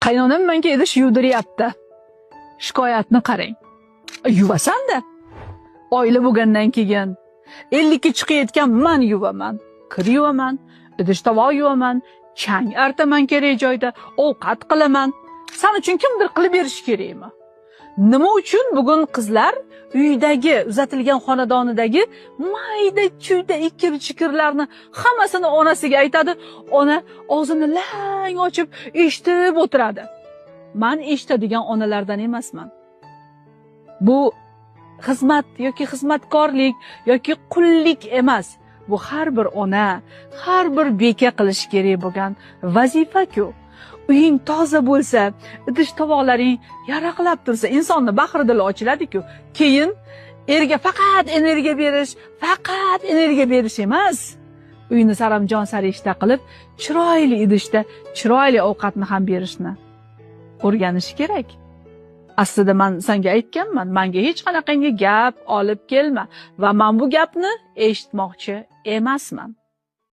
Qaynonam menga idish yuvdiryapti. Shikoyatni qarang. Yuvasan-da. Oila bo'lgandan keyin 50 ga chiqayotgan men yuvaman, kir yuvaman, idish tovoq yuvaman, chang artaman kerak joyda, ovqat qilaman. Sen uchun kimdir qilib berish kerakmi? Nima uchun bugun qizlar uydagi, uzatilgan xonadonidagi mayda-chuyda ikir-chikirlarni hammasini onasiga aytadi, ona og'zini lang ochib eshitib o'tiradi. Men eshitadigan onalardan emasman. Bu xizmat yoki xizmatkorlik yoki qullik emas. Bu har bir ona, har bir beka qilish kerak bo'lgan vazifa-ku. Uying toza bo'lsa, idish tovoqlaring yaraqlab tursa, insonning bahri dili ochiladi-ku. Keyin erga faqat energiya berish emas. Uyni saramjon sarishta qilib, chiroyli idishda chiroyli ovqatni ham berishni o'rganish kerak. Aslida men senga aytganman, menga hech qanaqangi gap olib kelma va men bu gapni eshitmoqchi emasman.